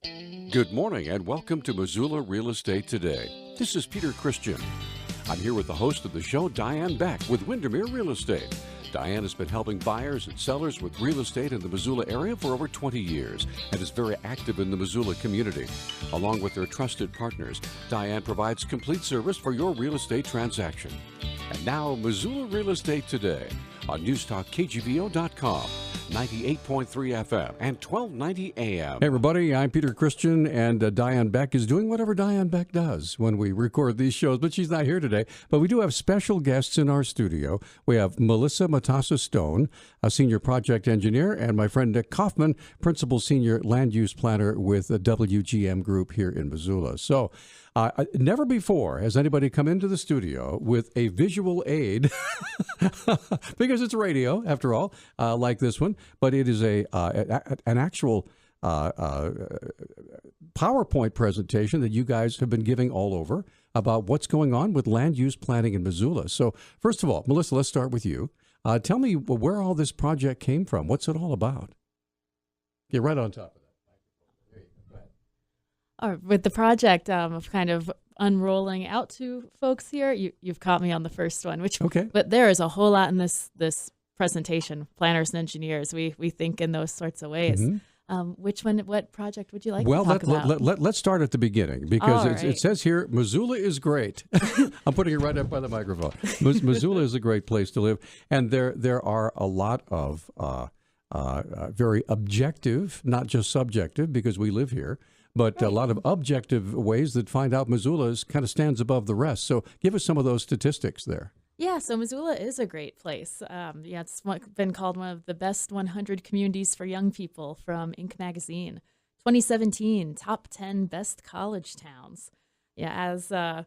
Good morning and welcome to Missoula Real Estate Today. This is Peter Christian. I'm here with the host of the show, Diane Beck, with Windermere Real Estate. Diane has been helping buyers and sellers with real estate in the Missoula area for over 20 years and is very active in the Missoula community. Along with their trusted partners, Diane provides complete service for your real estate transaction. And now, Missoula Real Estate Today on NewsTalkKGVO.com. 98.3 FM and 1290 AM. Hey everybody, I'm Peter Christian, and Diane Beck is doing whatever Diane Beck does when we record these shows, but she's not here today. But we do have special guests in our studio. We have Melissa Matassa-Stone, a senior project engineer, and my friend Nick Kaufman, principal senior land use planner with the WGM Group here in Missoula. So never before has anybody come into the studio with a visual aid, because it's radio, after all, like this one, but it is an actual PowerPoint presentation that you guys have been giving all over about what's going on with land use planning in Missoula. So first of all, Melissa, let's start with you. Tell me where all this project came from. What's it all about? Get right on top of that. With the project of kind of unrolling out to folks here, you've caught me on the first one, but there is a whole lot in this presentation. Planners and engineers, we think in those sorts of ways. Mm-hmm. What project would you like to talk about? Let's start at the beginning, because it says here, Missoula is great. I'm putting it right up by the microphone. Missoula is a great place to live, and there are a lot of very objective, not just subjective, because we live here, but a lot of objective ways that find out Missoula kind of stands above the rest. So give us some of those statistics there. Yeah, so Missoula is a great place. It's been called one of the best 100 communities for young people from Inc. magazine. 2017, top 10 best college towns. Yeah, as a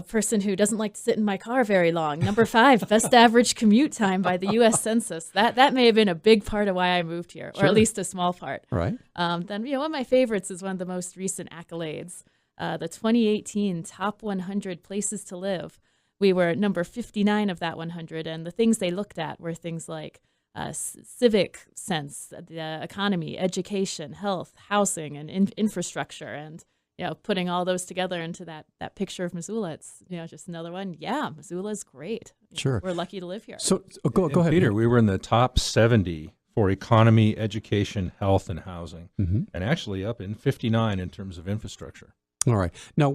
person who doesn't like to sit in my car very long. Number 5, best average commute time by the U.S. Census. That may have been a big part of why I moved here, or at least a small part. Right. Then, one of my favorites is one of the most recent accolades, the 2018 top 100 places to live. We were number 59 of that 100, and the things they looked at were things like civic sense, the economy, education, health, housing, and infrastructure, and putting all those together into that picture of Missoula, it's just another one. Yeah, Missoula is great. Sure, we're lucky to live here. So go ahead, Peter. We were in the top 70 for economy, education, health, and housing, and actually up in 59 in terms of infrastructure. All right. Now,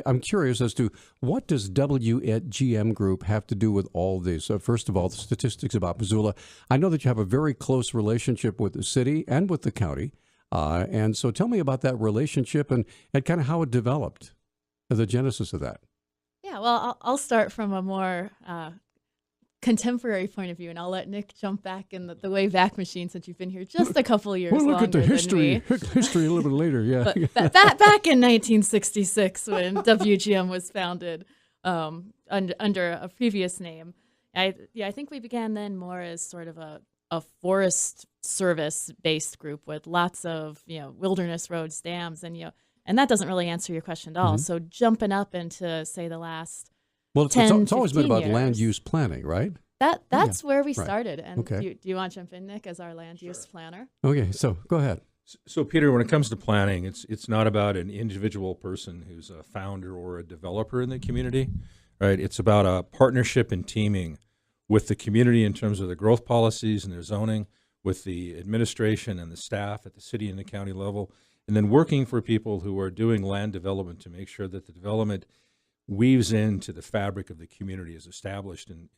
I'm curious as to what does WGM Group have to do with all this? First of all, the statistics about Missoula. I know that you have a very close relationship with the city and with the county. And so tell me about that relationship and kind of how it developed, the genesis of that. Yeah, well, I'll start from a more contemporary point of view, and I'll let Nick jump back in the way back machine since you've been here just a couple of years longer. We'll look at the history a little bit later, yeah. But back in 1966 when WGM was founded under a previous name, I think we began then more as sort of a forest service-based group with lots of wilderness roads, dams, and that doesn't really answer your question at all. Mm-hmm. So jumping up into say the last it's always been about land use planning, right? That's where we started. And okay. Do you want to jump in, Nick, as our land use planner? Okay, so go ahead. So Peter, when it comes to planning, it's not about an individual person who's a founder or a developer in the community, right? It's about a partnership and teaming with the community in terms of the growth policies and their zoning, with the administration and the staff at the city and the county level, and then working for people who are doing land development to make sure that the development weaves into the fabric of the community as established in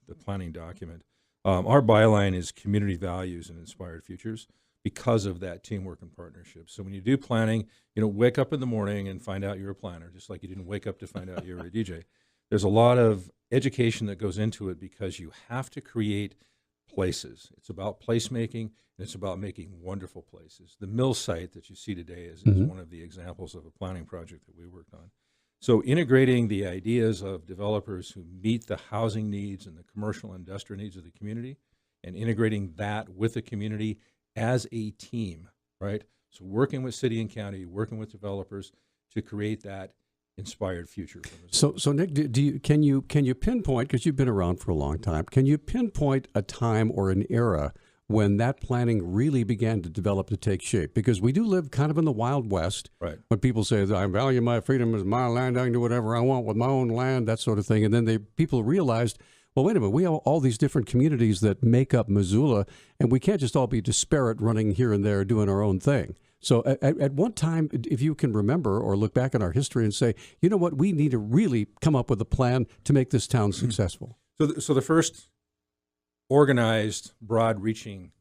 the planning document. Our byline is community values and inspired futures because of that teamwork and partnership. So when you do planning, wake up in the morning and find out you're a planner, just like you didn't wake up to find out you're a DJ. There's a lot of education that goes into it because you have to create places. It's about placemaking, and it's about making wonderful places. The mill site that you see today is one of the examples of a planning project that we worked on. So integrating the ideas of developers who meet the housing needs and the commercial and industrial needs of the community, and integrating that with the community as a team, right? So working with city and county, working with developers to create that inspired future. So Nick, can you pinpoint, because you've been around for a long time, can you pinpoint a time or an era when that planning really began to develop, to take shape? Because we do live kind of in the Wild West. Right. When people say, I value my freedom as my land, I can do whatever I want with my own land, that sort of thing. And then people realized, well, wait a minute, we have all these different communities that make up Missoula, and we can't just all be disparate running here and there doing our own thing. So at one time, if you can remember or look back in our history and say, you know what, we need to really come up with a plan to make this town successful. So the first organized, broad-reaching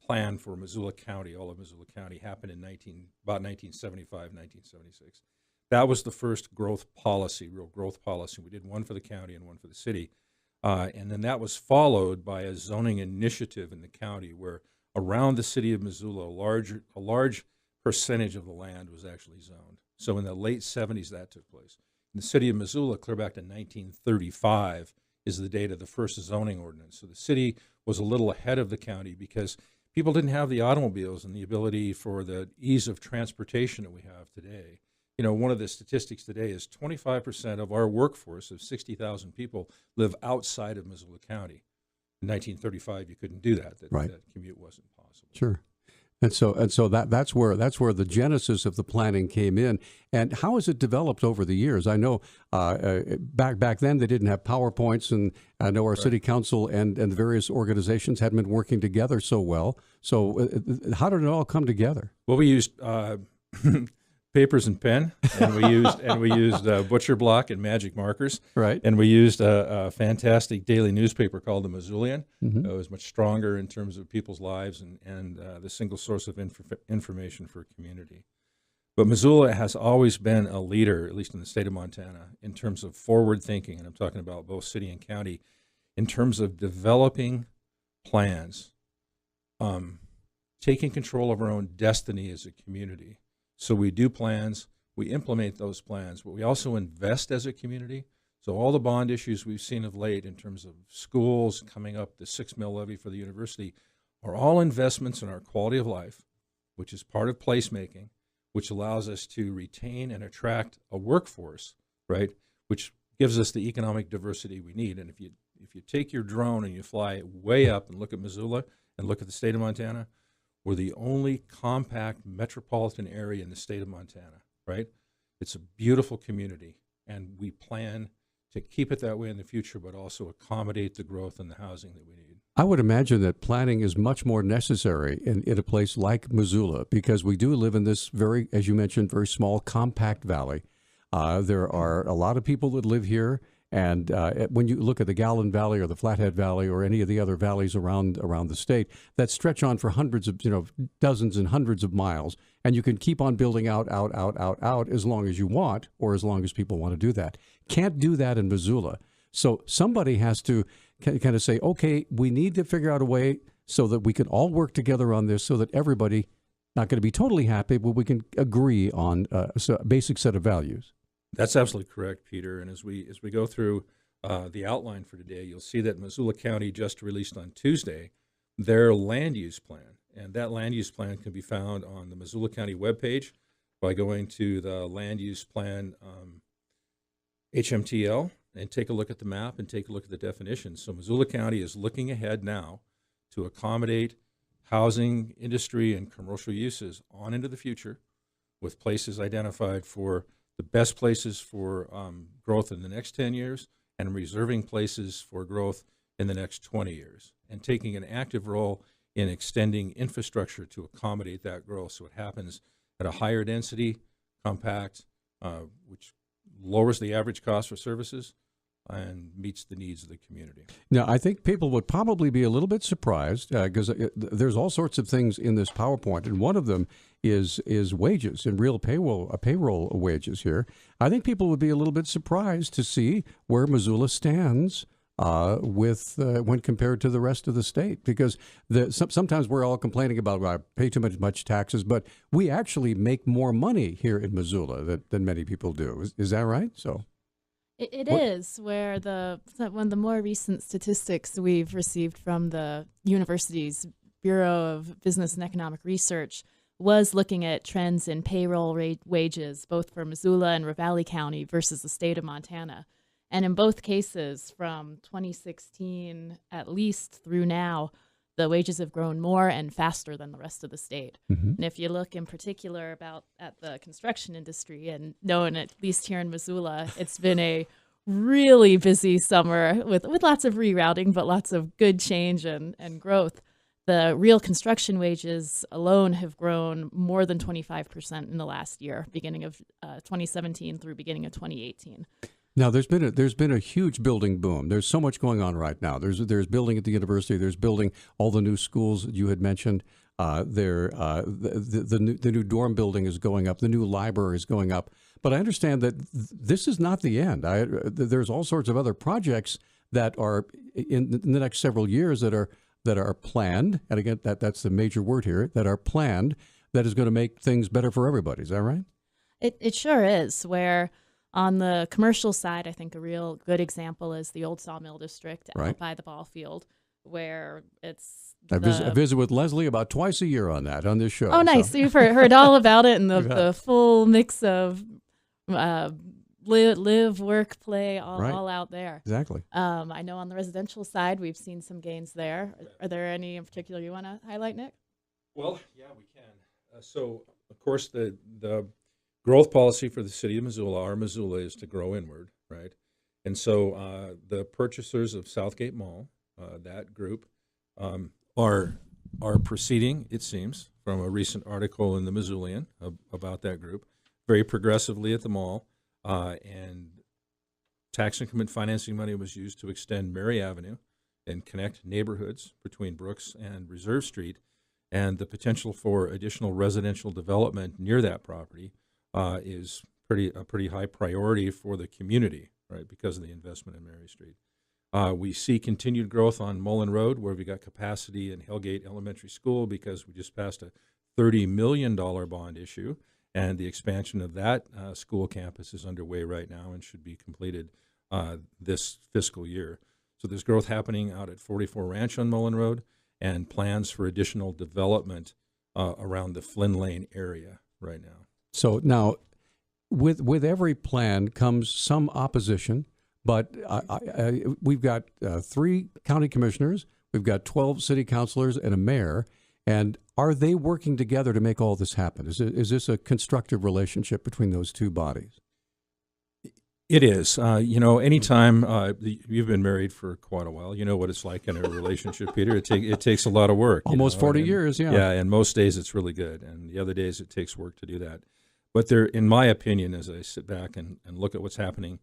plan for Missoula County, all of Missoula County, happened in about 1975, 1976. That was the first growth policy, real growth policy. We did one for the county and one for the city. And then that was followed by a zoning initiative in the county where around the city of Missoula, a large percentage of the land was actually zoned. So in the late 70s, that took place. In the city of Missoula, clear back to 1935, is the date of the first zoning ordinance. So the city was a little ahead of the county because people didn't have the automobiles and the ability for the ease of transportation that we have today. You know, one of the statistics today is 25% of our workforce of 60,000 people live outside of Missoula County. In 1935, you couldn't do that. That commute wasn't possible. Sure. And so that's where the genesis of the planning came in. And how has it developed over the years? I know back then they didn't have PowerPoints, and I know our city council and the various organizations hadn't been working together so well. So how did it all come together? Well, we used papers and pen, and we used butcher block and magic markers, right? And we used a fantastic daily newspaper called the Missoulian. Mm-hmm. It was much stronger in terms of people's lives and the single source of information for community. But Missoula has always been a leader, at least in the state of Montana, in terms of forward thinking, and I'm talking about both city and county, in terms of developing plans, taking control of our own destiny as a community. So we do plans, we implement those plans, but we also invest as a community. So all the bond issues we've seen of late in terms of schools coming up, the 6 mil levy for the university, are all investments in our quality of life, which is part of placemaking, which allows us to retain and attract a workforce, right, which gives us the economic diversity we need. And if you take your drone and you fly way up and look at Missoula and look at the state of Montana, we're the only compact metropolitan area in the state of Montana, right? It's a beautiful community, and we plan to keep it that way in the future, but also accommodate the growth and the housing that we need. I would imagine that planning is much more necessary in a place like Missoula, because we do live in this very, as you mentioned, very small, compact valley. There are a lot of people that live here. And when you look at the Gallon Valley or the Flathead Valley or any of the other valleys around the state that stretch on for hundreds of, dozens and hundreds of miles, and you can keep on building out as long as you want, or as long as people want to do that. Can't do that in Missoula. So somebody has to kind of say, okay, we need to figure out a way so that we can all work together on this, so that everybody, not going to be totally happy, but we can agree on a basic set of values. That's absolutely correct, Peter. And as we go through the outline for today, you'll see that Missoula County just released on Tuesday their land use plan. And that land use plan can be found on the Missoula County webpage by going to the land use plan HMTL and take a look at the map and take a look at the definitions. So Missoula County is looking ahead now to accommodate housing, industry, and commercial uses on into the future, with places identified for the best places for growth in the next 10 years and reserving places for growth in the next 20 years, and taking an active role in extending infrastructure to accommodate that growth so it happens at a higher density, compact, which lowers the average cost for services and meets the needs of the community. Now, I think people would probably be a little bit surprised because there's all sorts of things in this PowerPoint, and one of them is wages and real payroll wages here. I think people would be a little bit surprised to see where Missoula stands when compared to the rest of the state, because sometimes we're all complaining about I pay too much taxes, but we actually make more money here in Missoula than many people do. Is that right? So. It is, where one of the more recent statistics we've received from the university's Bureau of Business and Economic Research was looking at trends in payroll wages, both for Missoula and Ravalli County versus the state of Montana. And in both cases, from 2016 at least through now, the wages have grown more and faster than the rest of the state. Mhm. And if you look in particular at the construction industry, and knowing at least here in Missoula, it's been a really busy summer with lots of rerouting, but lots of good change and growth. The real construction wages alone have grown more than 25% in the last year, beginning of 2017 through beginning of 2018. Now, there's been a huge building boom. There's so much going on right now. There's building at the university. There's building all the new schools that you had mentioned. The new dorm building is going up. The new library is going up. But I understand that this is not the end. There's all sorts of other projects that are in the next several years that are planned. And again, that's the major word here. That are planned. That is going to make things better for everybody. Is that right? It sure is. Where on the commercial side, I think a real good example is the old Sawmill District out by the ball field, where it's I visit with Leslie about twice a year on this show. Oh, nice. So you've heard all about it and the full mix of live, work, play, all out there. Exactly. I know on the residential side, we've seen some gains there. Are there any in particular you want to highlight, Nick? Well, yeah, we can. So, of course, the growth policy for the city of Missoula, our Missoula, is to grow inward, right? And so the purchasers of Southgate Mall, that group, are proceeding, it seems, from a recent article in the Missoulian about that group, very progressively at the mall, and tax increment financing money was used to extend Mary Avenue and connect neighborhoods between Brooks and Reserve Street, and the potential for additional residential development near that property is a pretty high priority for the community, right, because of the investment in Mary Street. We see continued growth on Mullen Road, where we got capacity in Hellgate Elementary School because we just passed a $30 million bond issue, and the expansion of that school campus is underway right now and should be completed this fiscal year. So there's growth happening out at 44 Ranch on Mullen Road, and plans for additional development around the Flynn Lane area right now. So now, with every plan comes some opposition, but we've got 3 county commissioners, we've got 12 city councilors, and a mayor. And are they working together to make all this happen? Is this a constructive relationship between those two bodies? It is. Anytime you've been married for quite a while, you know what it's like in a relationship, Peter. It takes a lot of work. Almost 40 years, yeah. Yeah, and most days it's really good, and the other days it takes work to do that. But there, in my opinion, as I sit back and look at what's happening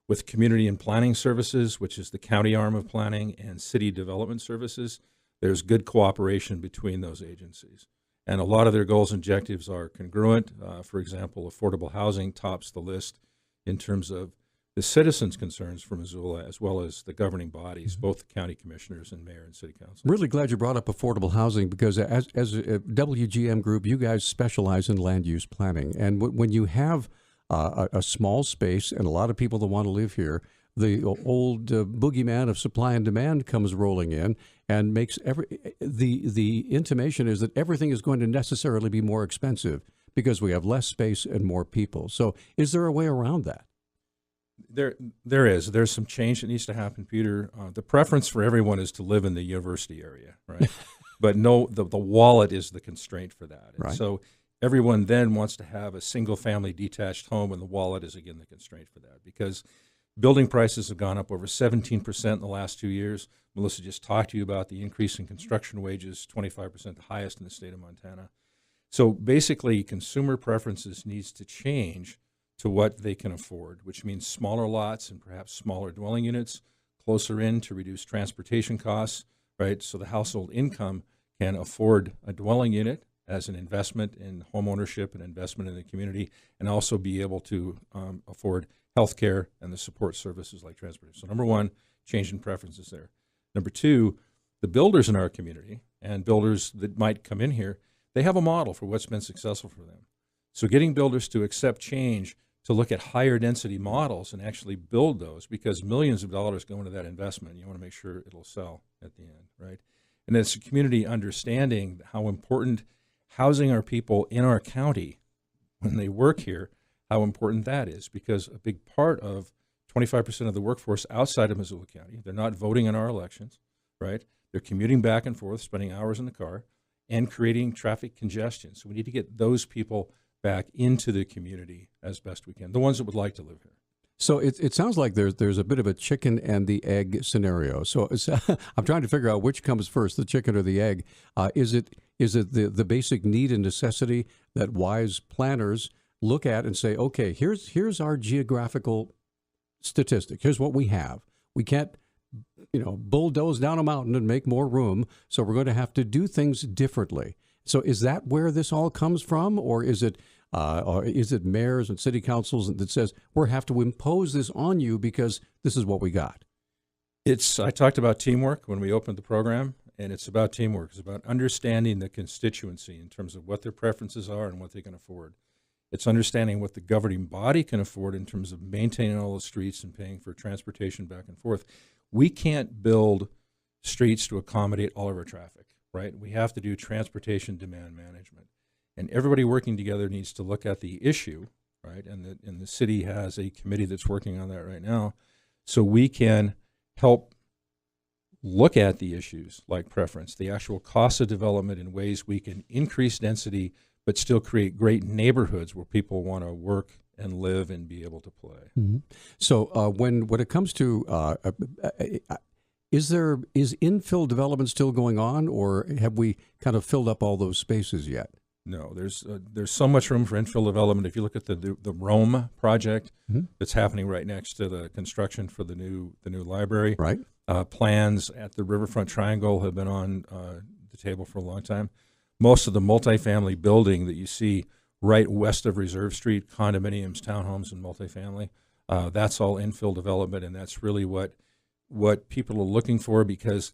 with community and planning services, which is the county arm of planning, and city development services, there's good cooperation between those agencies. And a lot of their goals and objectives are congruent. For example, affordable housing tops the list in terms of the citizens' concerns for Missoula, as well as the governing bodies, both the county commissioners and mayor and city council. I'm really glad you brought up affordable housing, because as a WGM Group, you guys specialize in land use planning. And when you have a small space and a lot of people that want to live here, the old boogeyman of supply and demand comes rolling in and makes the intimation is that everything is going to necessarily be more expensive because we have less space and more people. So is there a way around that? There is. There's some change that needs to happen, Peter. The preference for everyone is to live in the university area, right? But no, the wallet is the constraint for that. And right. So everyone then wants to have a single-family detached home, and the wallet is, again, the constraint for that, because building prices have gone up over 17% in the last 2 years. Melissa just talked to you about the increase in construction wages, 25%, the highest in the state of Montana. So basically, consumer preferences needs to change to what they can afford, which means smaller lots and perhaps smaller dwelling units, closer in to reduce transportation costs, right? So the household income can afford a dwelling unit as an investment in home ownership and investment in the community, and also be able to afford health care and the support services like transportation. So number one, change in preferences there. Number two, the builders in our community and builders that might come in here, they have a model for what's been successful for them. So getting builders to accept change, to look at higher density models and actually build those, because millions of dollars go into that investment. You want to make sure it'll sell at the end, right? And it's a community understanding how important housing our people in our county when they work here, how important that is, because a big part of 25% of the workforce outside of Missoula County, they're not voting in our elections, right? They're commuting back and forth, spending hours in the car, and creating traffic congestion. So we need to get those people back into the community as best we can, the ones that would like to live here. So it sounds like there's a bit of a chicken and the egg scenario. So I'm trying to figure out which comes first, the chicken or the egg. Is it the basic need and necessity that wise planners look at and say, okay, here's our geographical statistic. Here's what we have. We can't, bulldoze down a mountain and make more room. So we're going to have to do things differently. So is that where this all comes from, or is it mayors and city councils that says we have to impose this on you because this is what we got? I talked about teamwork when we opened the program, and it's about teamwork. It's about understanding the constituency in terms of what their preferences are and what they can afford. It's understanding what the governing body can afford in terms of maintaining all the streets and paying for transportation back and forth. We can't build streets to accommodate all of our traffic, right? We have to do transportation demand management. And everybody working together needs to look at the issue, right? And the city has a committee that's working on that right now. So we can help look at the issues like preference, the actual cost of development in ways we can increase density but still create great neighborhoods where people want to work and live and be able to play. Mm-hmm. So when it comes to is infill development still going on, or have we kind of filled up all those spaces yet? No, there's so much room for infill development. If you look at the Rome project that's happening right next to the construction for the new library, right? Plans at the Riverfront Triangle have been on the table for a long time. Most of the multifamily building that you see right west of Reserve Street, condominiums, townhomes, and multifamily, that's all infill development, and that's really what people are looking for, because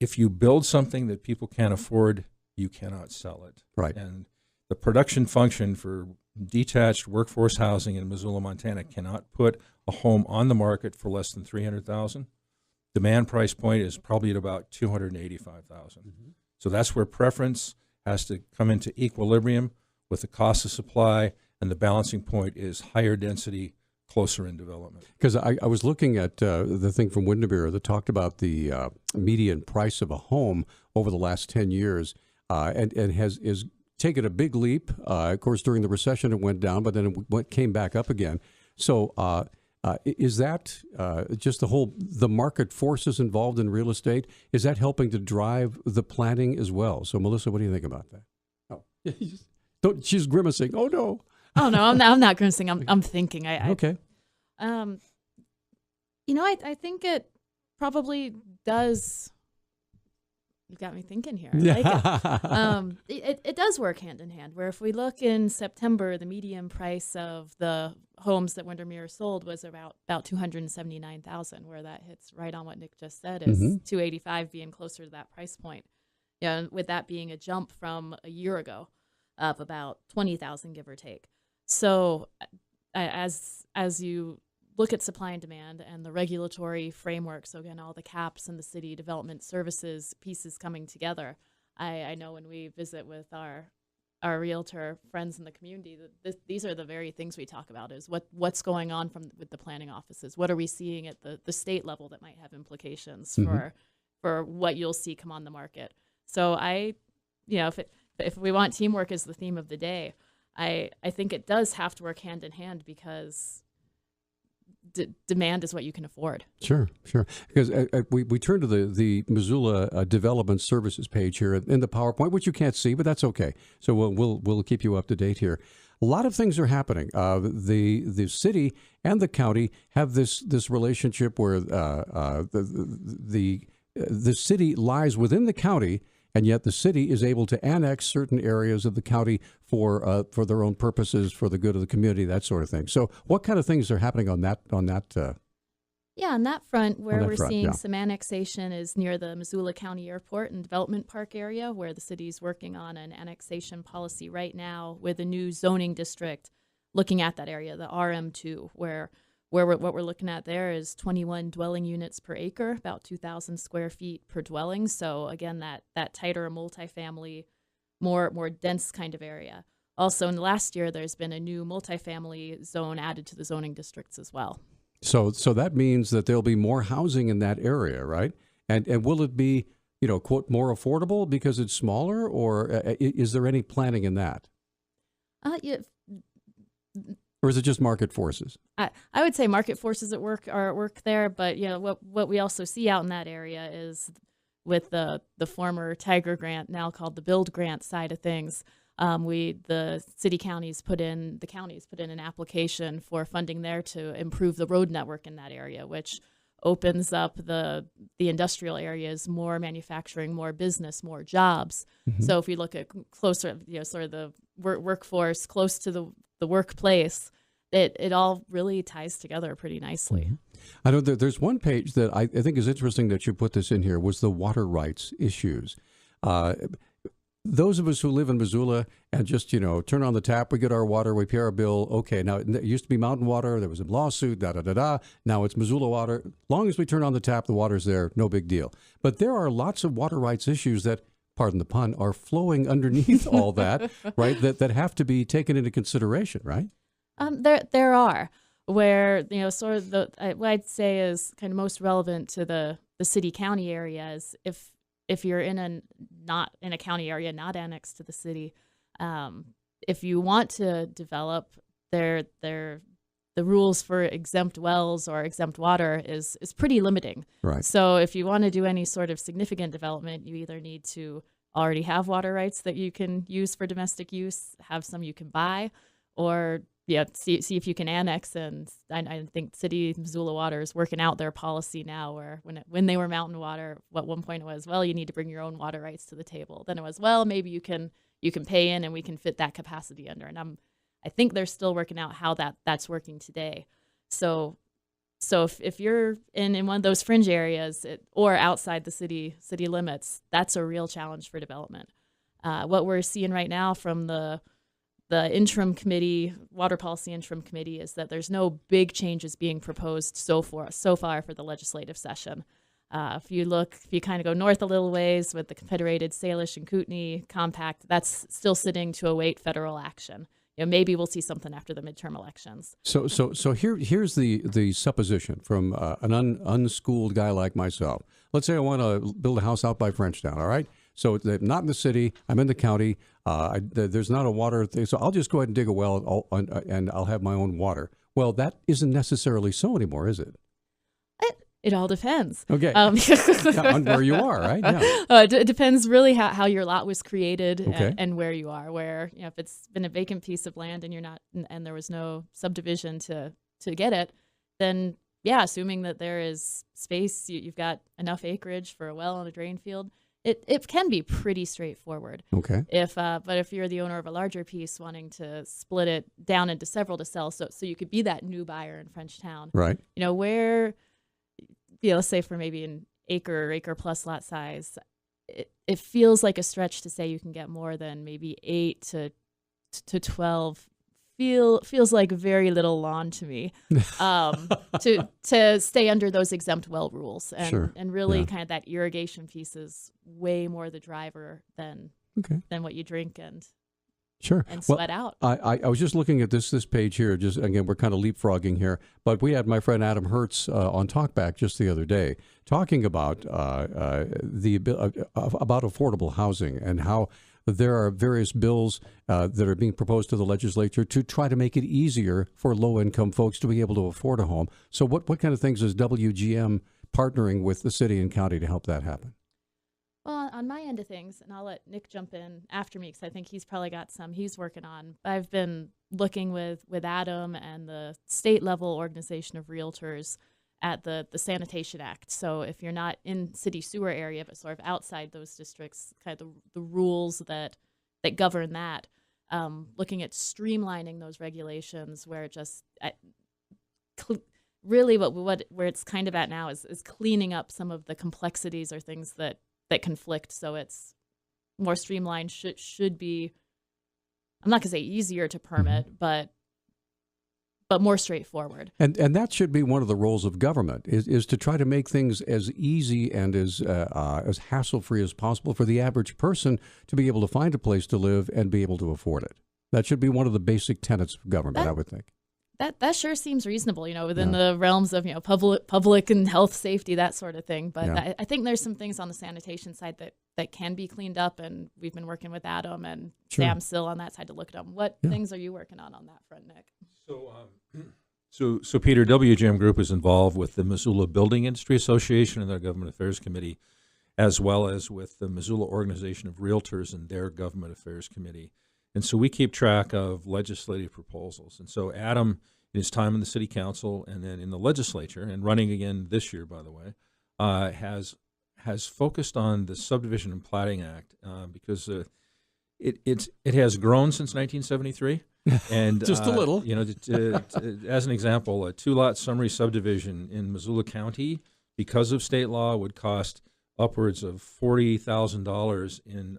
if you build something that people can't afford, you cannot sell it. Right. And the production function for detached workforce housing in Missoula, Montana cannot put a home on the market for less than $300,000. Demand price point is probably at about $285,000. So that's where preference has to come into equilibrium with the cost of supply, and the balancing point is higher density, closer in development. Because I was looking at the thing from Windermere that talked about the median price of a home over the last 10 years, and is taken a big leap. Of course, during the recession it went down, but then it came back up again. So is that just the market forces involved in real estate? Is that helping to drive the planning as well? So Melissa, what do you think about that? Oh, she's grimacing. Oh no. Oh no, I'm not grimacing. I'm thinking. Okay. I think it probably does. You got me thinking here. I like it. It does work hand in hand. Where if we look in September, the median price of the homes that Windermere sold was about $279,000. Where that hits right on what Nick just said is $285 being closer to that price point. Yeah, and with that being a jump from a year ago of about $20,000, give or take. So as you look at supply and demand and the regulatory framework, so again, all the caps and the city development services pieces coming together, I know when we visit with our realtor friends in the community, that these are the very things we talk about, is what's going on with the planning offices. What are we seeing at the state level that might have implications for what you'll see come on the market? So if we want teamwork as the theme of the day, I think it does have to work hand in hand, because demand is what you can afford. Sure. Because we turn to the Missoula Development Services page here in the PowerPoint, which you can't see, but that's okay. So we'll keep you up to date here. A lot of things are happening. The city and the county have this relationship where the city lies within the county, and yet the city is able to annex certain areas of the county for their own purposes, for the good of the community, that sort of thing. So what kind of things are happening on that? On that front, where we're seeing some annexation is near the Missoula County Airport and Development Park area, where the city's working on an annexation policy right now with a new zoning district looking at that area, the RM2, where what we're looking at there is 21 dwelling units per acre, about 2,000 square feet per dwelling. So again, that tighter multifamily, more dense kind of area. Also, in the last year, there's been a new multifamily zone added to the zoning districts as well. So that means that there'll be more housing in that area, right? And will it be, quote, more affordable because it's smaller, or is there any planning in that? Yeah, Or is it just market forces? I would say market forces are at work there, but what we also see out in that area is with the former Tiger grant, now called the Build grant side of things. The counties put in an application for funding there to improve the road network in that area, which opens up the industrial areas, more manufacturing, more business, more jobs. Mm-hmm. So if we look at closer, sort of the workforce close to the workplace, it all really ties together pretty nicely. Mm-hmm. I know that there's one page that I think is interesting that you put this in here, was the water rights issues. Those of us who live in Missoula and just, turn on the tap, we get our water, we pay our bill. Okay, now it used to be mountain water. There was a lawsuit, da-da-da-da. Now it's Missoula water. As long as we turn on the tap, the water's there, no big deal. But there are lots of water rights issues that, pardon the pun, are flowing underneath all that, right, that have to be taken into consideration, right? There are, where, sort of what I'd say is kind of most relevant to the city-county area is if you're not in a county area, not annexed to the city, if you want to develop, the rules for exempt wells or exempt water is pretty limiting. Right. So if you want to do any sort of significant development, you either need to already have water rights that you can use for domestic use, have some you can buy, or see if you can annex. And I think City of Missoula Water is working out their policy now, where when they were mountain water, at one point it was, well, you need to bring your own water rights to the table. Then it was, well, maybe you can pay in and we can fit that capacity under. And I think they're still working out how that's working today. So if you're in one of those fringe areas or outside the city limits, that's a real challenge for development. What we're seeing right now from the interim committee, water policy interim committee, is that there's no big changes being proposed so far for the legislative session. If you kind of go north a little ways with the Confederated Salish and Kootenai Compact, that's still sitting to await federal action. Maybe we'll see something after the midterm elections. So here's the supposition from an unschooled guy like myself. Let's say I want to build a house out by Frenchtown, all right? So it's not in the city, I'm in the county, there's not a water thing, so I'll just go ahead and dig a well and I'll have my own water. Well, that isn't necessarily so anymore, is it? It all depends. Okay. On where you are, right? Yeah. It depends really how your lot was created, okay, and where you are. Where, if it's been a vacant piece of land and you're not, and there was no subdivision to get it, then yeah, assuming that there is space, you've got enough acreage for a well and a drain field, it can be pretty straightforward. Okay. But if you're the owner of a larger piece wanting to split it down into several to sell, so you could be that new buyer in Frenchtown, right? Where, let's say for maybe an acre plus lot size, it feels like a stretch to say you can get more than maybe 8 to 12. Feels like very little lawn to me, to stay under those exempt well rules, and sure, and really kind of that irrigation piece is way more the driver than what you drink and sweat out. I was just looking at this page here. Just again, we're kind of leapfrogging here, but we had my friend Adam Hertz on Talkback just the other day talking about about affordable housing and how there are various bills that are being proposed to the legislature to try to make it easier for low-income folks to be able to afford a home. So what kind of things is WGM partnering with the city and county to help that happen? Well, on my end of things, and I'll let Nick jump in after me because I think he's probably got some he's working on. I've been looking with Adam and the state-level organization of realtors at the Sanitation Act. So if you're not in city sewer area, but sort of outside those districts, kind of the rules that govern that, looking at streamlining those regulations where it just really where it's kind of at now is cleaning up some of the complexities or things that conflict. So it's more streamlined, should be, I'm not going to say easier to permit, but more straightforward. And that should be one of the roles of government is to try to make things as easy and as hassle-free as possible for the average person to be able to find a place to live and be able to afford it. That should be one of the basic tenets of government, I would think. That sure seems reasonable, within the realms of, public and health safety, that sort of thing. But I think there's some things on the sanitation side that can be cleaned up, and we've been working with Adam and Sam Sill on that side to look at them. What things are you working on that front, Nick? So Peter, WGM Group is involved with the Missoula Building Industry Association and their Government Affairs Committee, as well as with the Missoula Organization of Realtors and their Government Affairs Committee. And so we keep track of legislative proposals. And so Adam, in his time in the city council and then in the legislature, and running again this year, by the way, has focused on the Subdivision and Platting Act because it has grown since 1973. And just a little. As an example, a 2-lot summary subdivision in Missoula County, because of state law, would cost upwards of $40,000 in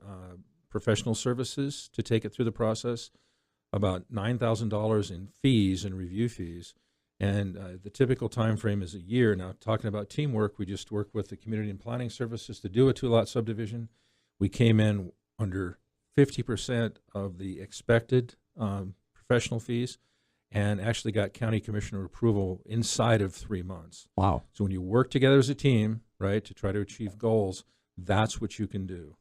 professional services to take it through the process, about $9,000 in fees and review fees, and the typical time frame is a year. Now, talking about teamwork, we just worked with the Community and Planning Services to do a 2-lot subdivision. We came in under 50% of the expected professional fees, and actually got county commissioner approval inside of 3 months. Wow. So when you work together as a team, right, to try to achieve goals, that's what you can do.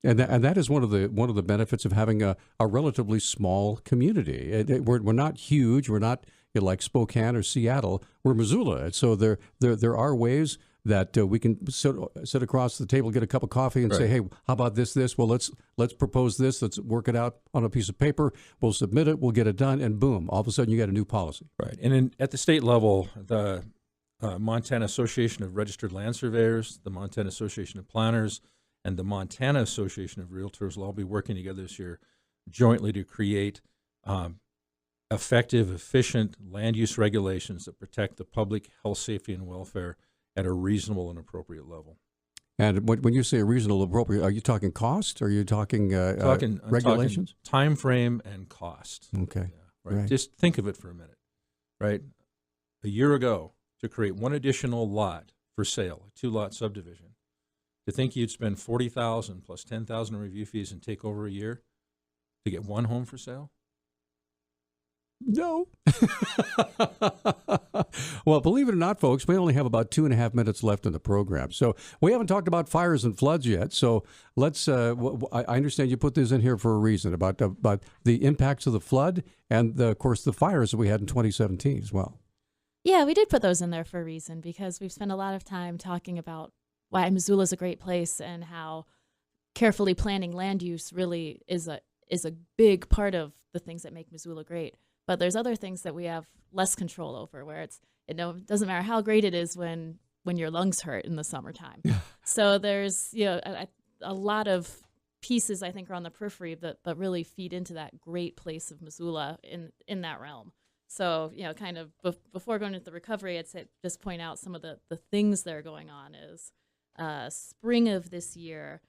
And that is one of the benefits of having a relatively small community. We're not huge. We're not like Spokane or Seattle. We're Missoula. And so there are ways that we can sit across the table, get a cup of coffee, and say, hey, how about this? Well, let's propose this. Let's work it out on a piece of paper. We'll submit it. We'll get it done. And boom, all of a sudden you got a new policy. Right. And at the state level, the Montana Association of Registered Land Surveyors, the Montana Association of Planners, and the Montana Association of Realtors will all be working together this year jointly to create effective, efficient land use regulations that protect the public health, safety, and welfare at a reasonable and appropriate level. And when you say a reasonable appropriate, are you talking cost? Or are you talking regulations? Time frame and cost. Okay. Yeah, right. Just think of it for a minute. Right. A year ago, to create one additional lot for sale, a 2-lot subdivision, to think you'd spend $40,000 plus $10,000 in review fees and take over a year to get one home for sale? No. Well, believe it or not, folks, we only have about 2.5 minutes left in the program. So we haven't talked about fires and floods yet. So let's, I understand you put this in here for a reason about the impacts of the flood and, of course, the fires that we had in 2017 as well. Yeah, we did put those in there for a reason because we've spent a lot of time talking about why Missoula is a great place and how carefully planning land use really is a big part of the things that make Missoula great. But there's other things that we have less control over, where it doesn't matter how great it is when your lungs hurt in the summertime. So there's a lot of pieces I think are on the periphery that really feed into that great place of Missoula in that realm. So kind of before going into the recovery, I'd say just point out some of the things that are going on is spring of this year,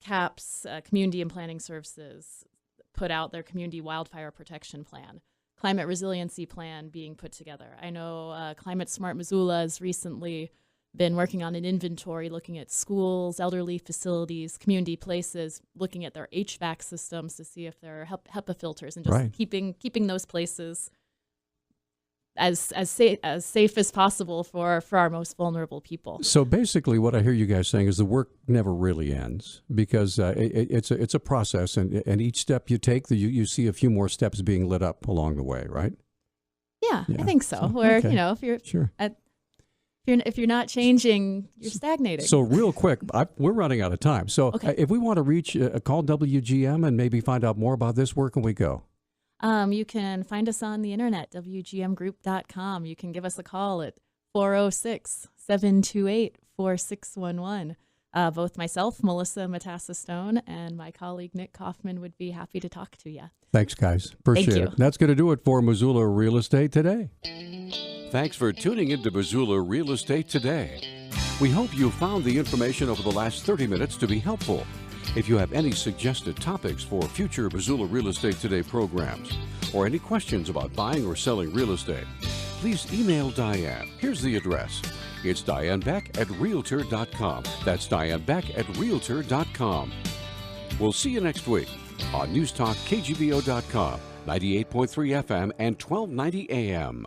CAPS, Community and Planning Services, put out their Community Wildfire Protection Plan. Climate Resiliency Plan being put together. I know Climate Smart Missoula has recently been working on an inventory looking at schools, elderly facilities, community places, looking at their HVAC systems to see if there are HEPA filters and just keeping those places as safe as possible for our most vulnerable people. So basically what I hear you guys saying is the work never really ends because it's a process, and each step you take, you see a few more steps being lit up along the way, right? Yeah. I think so. Where if you're if you're not changing, you're stagnating. So real quick, we're running out of time. So if we want to reach, call WGM and maybe find out more about this, where can we go? You can find us on the internet, WGMgroup.com. You can give us a call at 406-728-4611. Both myself, Melissa Matassa-Stone, and my colleague Nick Kaufman would be happy to talk to you. Thanks, guys. Appreciate it. That's going to do it for Missoula Real Estate Today. Thanks for tuning into Missoula Real Estate Today. We hope you found the information over the last 30 minutes to be helpful. If you have any suggested topics for future Missoula Real Estate Today programs, or any questions about buying or selling real estate, please email Diane. Here's the address. It's dianebeck@realtor.com. That's dianebeck@realtor.com. We'll see you next week on NewsTalk KGBO.com 98.3 FM, and 1290 AM.